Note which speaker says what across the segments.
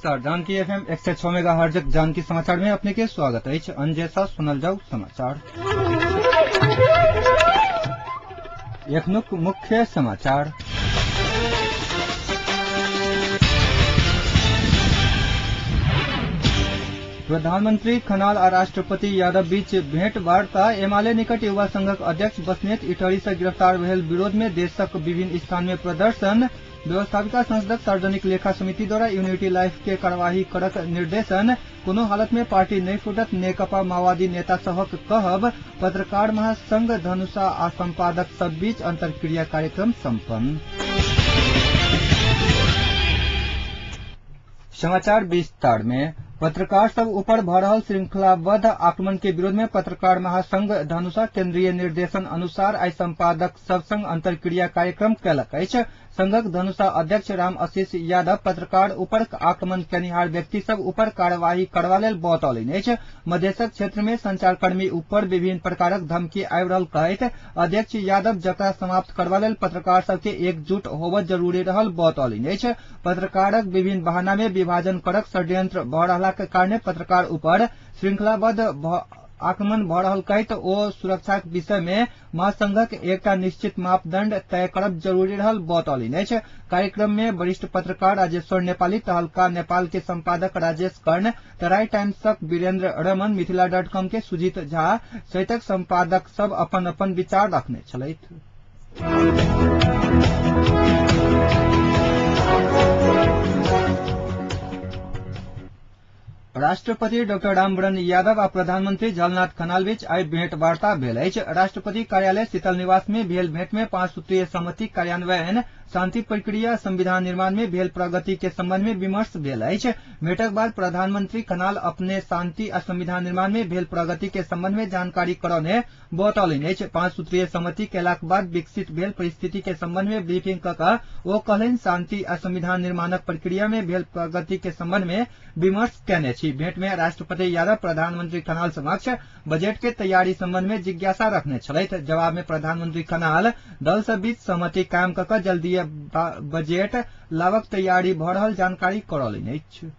Speaker 1: नमस्कार। Janaki FM 106 megahertz Janaki समाचार में अपने के स्वागत है। अंजेसा सुनल जाऊ समाचार। एखनुक मुख्य समाचार। प्रधानमंत्री खनाल और राष्ट्रपति यादव बीच भेंट वार्ता। एमाले निकट युवा संघक अध्यक्ष बस्नेत इटहरी से गिरफ्तार भेल विरोध में देशक विभिन्न स्थान में प्रदर्शन। व्यवस्थापिका संसदक सार्वजनिक लेखा समिति द्वारा यूनिटी लाइफ के कार्यवाही करक निर्देशन। कोनो हालत में पार्टी नहीं फूटत नेकपा माओवादी नेता सबक कहब। पत्रकार महासंघ धनुषा आ संपादक सब बीच अंतरक्रिया कार्यक्रम संपन्न। समाचार विस्तार में। पत्रकार सब ऊपर भ रहल श्रृंखलाबद्ध आक्रमण के विरोध में पत्रकार महासंघ धनुषा केंद्रीय निर्देशन अनुसार आई संपादक सब संग अंतरक्रिया कार्यक्रम कयलक अछि। संघक धनुषा अध्यक्ष राम आशीष यादव पत्रकार ऊपर आक्रमण केनिहार व्यक्ति सब ऊपर कार्यवाही करबा लेल बतौलनि अछि। मधेशक क्षेत्र में संचारकर्मी ऊपर विभिन्न प्रकारक धमकी आबि रहल कहैत अध्यक्ष यादव जकरा समाप्त करबा लेल पत्रकार सबके एकजुट होबऽ जरूरी रहल बतौलनि अछि। पत्रकारक विभिन्न बहाना में विभाजन करक षड्यंत्र भ रहलाक कारणे पत्रकार ऊपर श्रृंखलाबद्ध आक्रमण भ रहल कहैत ओ सुरक्षा विषय में महासंघक एकटा निश्चित मापदंड तय करब जरूरी रहल बतौलनि अछि। कार्यक्रम में वरिष्ठ पत्रकार राजेश्वर नेपाली, तहलका नेपाल के संपादक राजेश कर्ण, तराई टाइम्सक वीरेंद्र रमन, मिथिला.com के सुजीत झा सहितक संपादक सब अपन अपन विचार रखने छलथि। राष्ट्रपति डॉक्टर रामवरण यादव और प्रधानमंत्री झलनाथ खनाल बीच आई भेंट वार्ता भेल अछि। राष्ट्रपति कार्यालय शीतल निवास में भेल भेंट में 5 सूत्रीय सहमति कार्यान्वयन, शांति प्रक्रिया, संविधान निर्माण में भेल प्रगति के संबंध में विमर्श भेल अछि। भेंटक बाद प्रधानमंत्री खनाल अपने शांति और संविधान निर्माण में भेल प्रगति के संबंध में जानकारी करौने बतौलनि अछि। 5 सूत्रीय सहमति केलाक बाद विकसित भेल परिस्थिति के संबंध में ब्रीफिंग कऽ ओ कहलनि शांति और संविधान निर्माणक प्रक्रिया में भेल प्रगति के संबंध में विमर्श केने छी। भेंट में राष्ट्रपति यादव प्रधानमंत्री खनाल समक्ष बजट के तैयारी संबंध में जिज्ञासा रखने छलथि। जवाब में प्रधानमंत्री खनाल दल सब बीच सहमति कायम कऽ जल्दी बजट लावक तैयारी भ रहल जानकारी करौलनि अछि।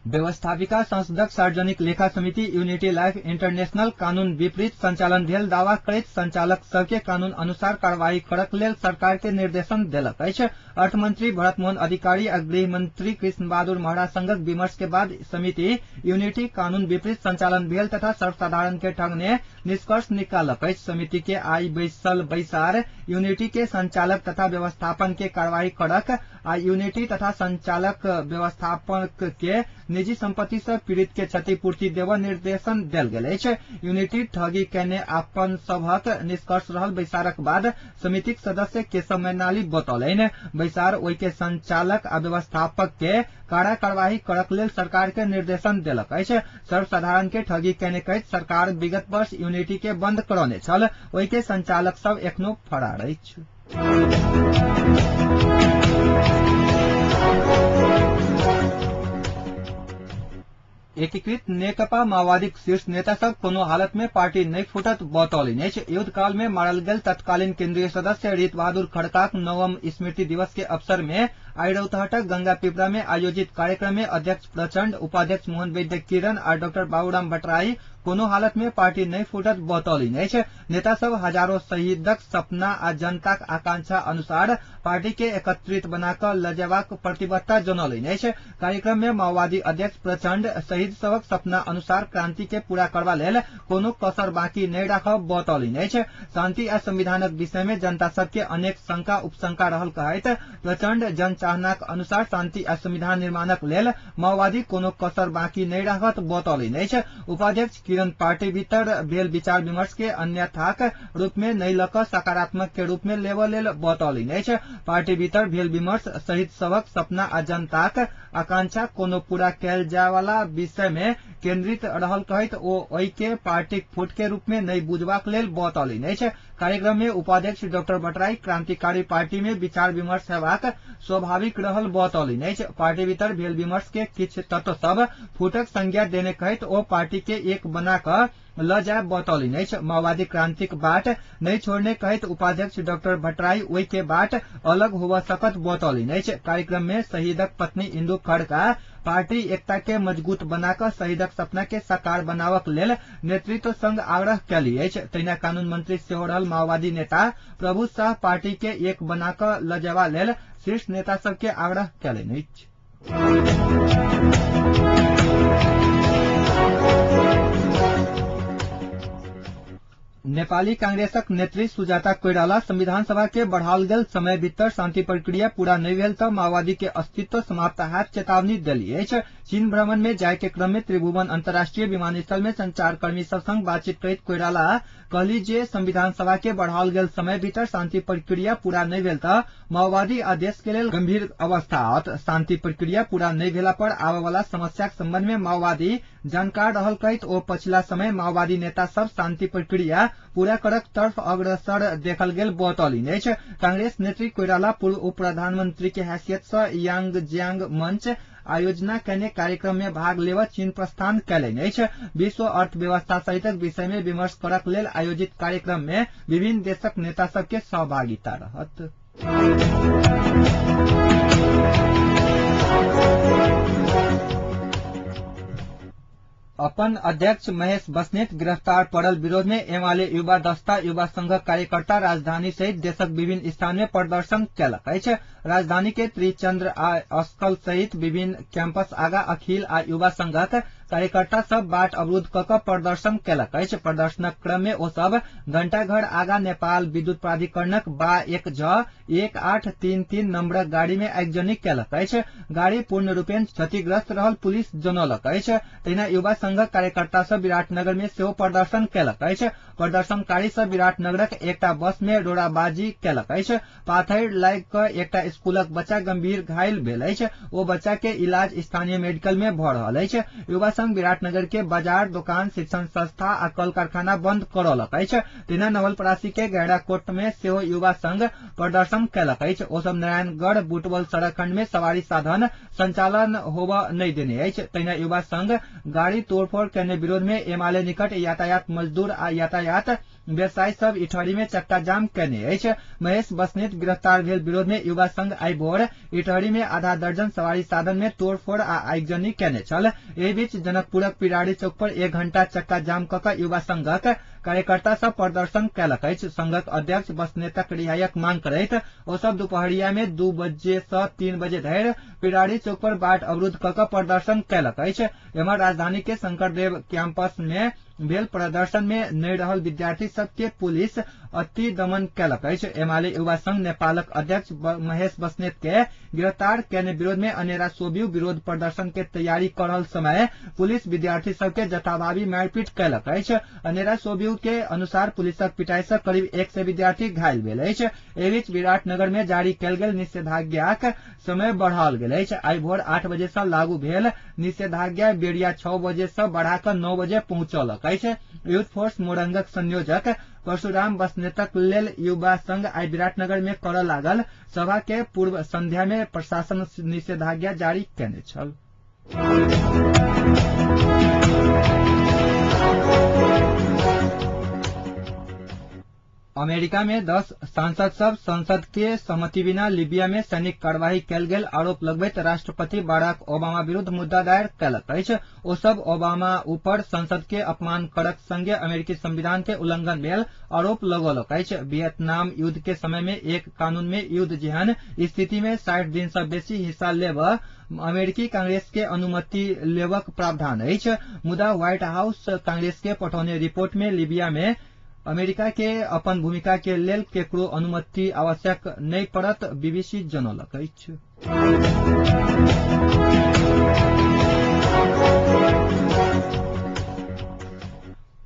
Speaker 1: व्यवस्थापिका संसदक सार्वजनिक लेखा समिति यूनिटी लाइफ इंटरनेशनल कानून विपरीत संचालन भेल दावा करैत संचालक सबके कानून अनुसार कार्यवाही करक लेल सरकार के निर्देशन देलक अछि। अर्थमंत्री भरत मोहन अधिकारी आ गृह मंत्री कृष्ण बहादुर महरा संगक विमर्श के बाद समिति यूनिटी कानून विपरीत संचालन भेल तथा सर्वसाधारण के ठगने निष्कर्ष निकालक अछि। समिति के आई बैसल बैसार यूनिटी के संचालक तथा व्यवस्थापन के कार्यवाही करक आ यूनिटी तथा संचालक व्यवस्थापक के निजी संपत्ति से पीड़ित के क्षतिपूर्ति देव निर्देशन देल गेल अछि। यूनिटी ठगी केने अपन सभक निष्कर्ष रहल बैसारक बाद समितिक सदस्य केशव मैनाली बतौलनि बैसार ओहि के संचालक आ व्यवस्थापक के कड़ा कार्यवाही करक लेल सरकार के निर्देशन देलक अछि। सर्वसाधारण के ठगी केने कहैत सरकार विगत वर्ष यूनिटी के बंद करौने छल, ओहि के संचालक सब एखनो फरार अछि। एकीकृत नेकपा माओवादी शीर्ष नेता सब कोनो हालत में पार्टी नहीं फूटत बतौलनि अछि। युद्ध काल में मारल गेल तत्कालीन केंद्रीय सदस्य रीत बहादुर खड़काक 9वीं स्मृति दिवस के अवसर में आई रौतहटक गंगा पिपरा में आयोजित कार्यक्रम में अध्यक्ष प्रचंड, उपाध्यक्ष मोहन वैद्य किरण और डॉक्टर बाबूराम भट्टराई कोनो हालत में पार्टी नहीं फूटत बतौलनि अछि। नेता सब हजारों शहीदक सपना आ जनताक आकांक्षा अनुसार पार्टी के एकत्रित बनाकर लजेबाक प्रतिबद्धता जनौलनि अछि। कार्यक्रम में माओवादी अध्यक्ष प्रचंड शहीद सबक सपना अनुसार क्रांति के पूरा करबा लेल कोनो कसर बाकी नहीं राखब बतौलनि अछि। शांति आ संविधानक विषय में जनता सबके अनेक शंका उपशंका रहल कहैत प्रचंड जनचाहनाक अनुसार शांति आ संविधान निर्माणक लेल माओवादी कोनो कसर बाकी नहीं राखत बतौलनि अछि। उपाध्यक्ष किरण पार्टी भीतर भेल विचार विमर्श के अन्यथाक रूप में नहीं लक सकारात्मक के रूप में लेवल लेल बतौलनि अछि। पार्टी भीतर भेल विमर्श शहीद सबक सपना आ जनताक आकांक्षा कोनो पूरा कैल जाय वाला विषय में केंद्रित रहल कहैत ओ ओहि के पार्टी फूट के रूप में नहीं बुझबाक लेल बतौलनि अछि। कार्यक्रम में उपाध्यक्ष डॉक्टर भट्टराई क्रांतिकारी पार्टी में विचार विमर्श हेबाक स्वाभाविक रहल बतौलनि अछि। पार्टी भीतर भेल विमर्श के किछ तत्व सब फूटक संज्ञा देने कहैत ओ पार्टी के एक बना क ल जाय बतौलिन अछि। माओवादी क्रांतिक बाट नहीं छोड़ने कहत उपाध्यक्ष डॉक्टर भट्टराई ओई के बाट अलग होव सकत बतौलिन अछि। कार्यक्रम में शहीदक पत्नी इंदु खड़का पार्टी एकता के मजबूत बनाकर शहीदक सपना के साकार बनावक लेल नेतृत्व संग आग्रह कैली अछि। तहिना कानून मंत्री सेहो रहल माओवादी नेता प्रभु शाह पार्टी के एक बनाकर ल जयबा लेल शीर्ष नेता सब के आग्रह कैलनि अछि। नेपाली कांग्रेसक नेत्री सुजाता कोइराला संविधान सभा के बढ़ाओल गेल समय भीतर शांति प्रक्रिया पूरा नहीं भेल त माओवादी के अस्तित्व समाप्त हैत चेतावनी देली अछि। चीन भ्रमण में जाय के क्रम में त्रिभुवन अंतर्राष्ट्रीय विमानस्थल में संचारकर्मी सब संग बातचीत करैत कोइराला कहली जे संविधान सभा के बढ़ाओल गेल समय भीतर शांति प्रक्रिया पूरा नहीं भेल त माओवादी आ देश के लेल गंभीर अवस्था आवत। शांति प्रक्रिया पूरा नहीं भेला पर आबय वाला समस्या के संबंध में माओवादी जानकार रहल कहत ओ पछिला समय माओवादी नेता सब शांति प्रक्रिया पूरा करक तरफ अग्रसर देखल गेल बतौलिन अछि। कांग्रेस नेत्री कोइराला पूर्व उप प्रधानमंत्री के हैसियत से यांगजियांग मंच आयोजना कने कार्यक्रम में भाग लेवा चीन प्रस्थान कैलनि अछि। विश्व अर्थव्यवस्था सहितक विषय में विमर्श करक लेल आयोजित कार्यक्रम में विभिन्न देशक नेता सब के सहभागिता रहत। अपन अध्यक्ष महेश बस्नेत गिरफ्तार पड़ल विरोध में एमाले युवा दस्ता युवा संघ कार्यकर्ता राजधानी सहित देशक विभिन्न स्थान में प्रदर्शन कैलक अछि। राजधानी के त्रिचंद्र आ अस्कल सहित विभिन्न कैंपस आगा अखिल आ युवा संघक कार्यकर्ता सब बाट अवरुद्ध कऽ प्रदर्शन कैलक अछि। प्रदर्शनक क्रम में ओ सब घंटाघर आगा नेपाल विद्युत प्राधिकरणक 1833 नंबरक गाड़ी में आगजनी कैलक अछि। गाड़ी पूर्ण रूपेण क्षतिग्रस्त रहल पुलिस जनौलक अछि। तहिना युवा संघक कार्यकर्ता सब विराटनगर में सेहो प्रदर्शन कैलक अछि। प्रदर्शनकारी सब विराटनगरक एकटा बस में रोड़ाबाजी कैलक अछि। पाथर लागि कऽ एकटा स्कूलक बच्चा गंभीर घायल भेल अछि। ओ बच्चा के इलाज स्थानीय मेडिकल में भऽ रहल अछि। युवा संघ विराटनगर के बाजार दुकान शिक्षण संस्था आ कल कारखाना बंद करौलक अछि। तहिना नवलपरासी के गैड़ाकोट में सेहो युवा संघ प्रदर्शन कैलक अछि। ओ सब नारायणगढ़ बुटवल सड़क खंड में सवारी साधन संचालन होबऽ नहीं देने अछि। तहिना युवा संघ गाड़ी तोड़फोड़ करने विरोध में एमाले निकट यातायात मजदूर आ यातायात व्यवसायी सब इटहरी में चक्का जाम करने अछि। महेश बस्नेत गिरफ्तार भेल विरोध में युवा संघ आई भोर इटहरी में आधा दर्जन सवारी साधन में तोड़फोड़ आ आगजनी कैने छल। एहि बीच जनकपुरक पिराड़ी चौक पर 1 घंटा चक्का जाम कऽ युवा संघक कार्यकर्ता सब प्रदर्शन कैलक अछि। संघक अध्यक्ष बस्नेतक रिहाईक मांग करैत ओ सब दुपहरिया में 2 बजे से 3 बजे धरि पिराड़ी चौक पर बाट अवरुद्ध कऽ प्रदर्शन कैलक अछि। एम्हर राजधानी के शंकरदेव कैंपस में भेल प्रदर्शन में नहीं रहल विद्यार्थी सब के पुलिस अति दमन कैलक अछि। एमाले युवा संघ नेपालक अध्यक्ष महेश बस्नेत के गिरफ्तार करने विरोध में अनेरा सोबियू विरोध प्रदर्शन के तैयारी कर रहल समय पुलिस विद्यार्थी सब के जथाभावी मारपीट कैलक अछि। अनेरा सोबियू के अनुसार पुलिसक पिटाई से करीब 100 विद्यार्थी घायल भेल अछि। एहि बीच विराटनगर में जारी कैल गेल निषेधाज्ञाक समय बढ़ाओल गेल अछि। आई भोर 8 बजे से लागू भेल निषेधाज्ञा बेरिया 6 बजे से बढ़ाकर 9 बजे पहुंचौलक अछि। यूथ फोर्स मोरंगक संयोजक परशुराम बस्नेतक लेल युवा संघ आई विराटनगर में करऽ लागल सभा के पूर्व संध्या में प्रशासन निषेधाज्ञा जारी केने छल। अमेरिका में 10 सांसद सब संसद के सहमति बिना लीबिया में सैनिक कार्यवाही कैल गेल आरोप लगबैत राष्ट्रपति बाराक ओबामा विरुद्ध मुद्दा दायर कैलक अछि। ओ सब ओबामा ऊपर संसद के अपमान करक संगे अमेरिकी संविधान के उल्लंघन भेल आरोप लगौलक अछि। वियतनाम युद्ध के समय में एक कानून में युद्ध जेहन स्थिति में 60 दिन से बेसी हिस्सा लेबऽ अमेरिकी कांग्रेस के अनुमति लेबक प्रावधान अछि। मुदा व्हाइट हाउस कांग्रेस के पठौने रिपोर्ट में लीबिया में अमेरिका के अपन भूमिका के लेल केकरो अनुमति आवश्यक नहीं पड़त बीबीसी जनौलक अछि।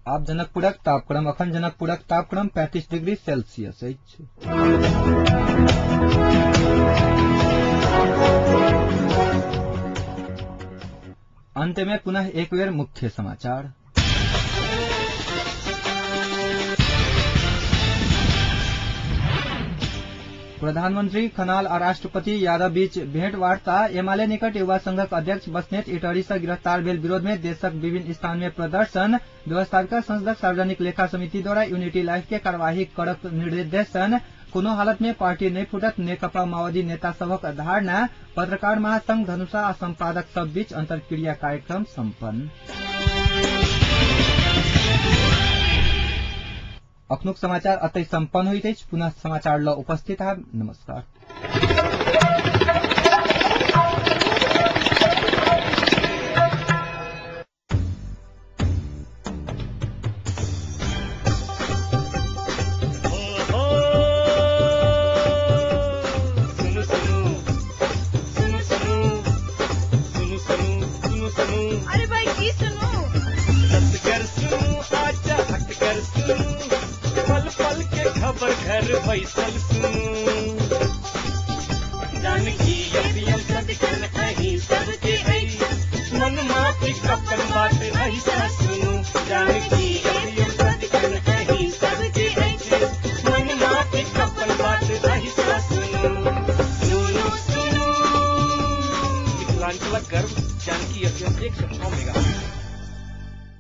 Speaker 1: आब जनकपुरक तापक्रम अखन जनकपुरक तापक्रम 35 डिग्री सेल्सियस अछि। अंत में पुनः एक बेर मुख्य समाचार। प्रधानमन्त्री खनाल और राष्ट्रपति यादव बीच भेंटवार्ता। एमाले निकट युवा संघक अध्यक्ष बस्नेत इटहरी से गिरफ्तार भेल विरोध में देशक विभिन्न स्थान में प्रदर्शन। व्यवस्थापिका संसदक सार्वजनिक लेखा समिति द्वारा यूनिटी लाइफ के कार्यवाही कड़क निर्देशन। कोनो हालत में पार्टी नहीं फुटत नेकपा माओवादी नेता सबक धारणा। पत्रकार महासंघ धनुषा आ संपादक सब बीच अंतरक्रिया कार्यक्रम सम्पन्न। अखनुक समाचार अतै सम्पन्न होइत अछि। पुनः समाचार ल उपस्थित है। नमस्कार।
Speaker 2: अरे भाई की सुनो पल पल के खबर घर बैसल जानकी अभियम सदकन कहीं सबके मन माफी कपन बात ऐसा सुनो जानकी अभियम सदकन कहीं सबके मन माफी कपन बात ऐसा सुनो सुनो सुनो। मिथिलांचल गर्व जानकी अभियम 106 मेगा।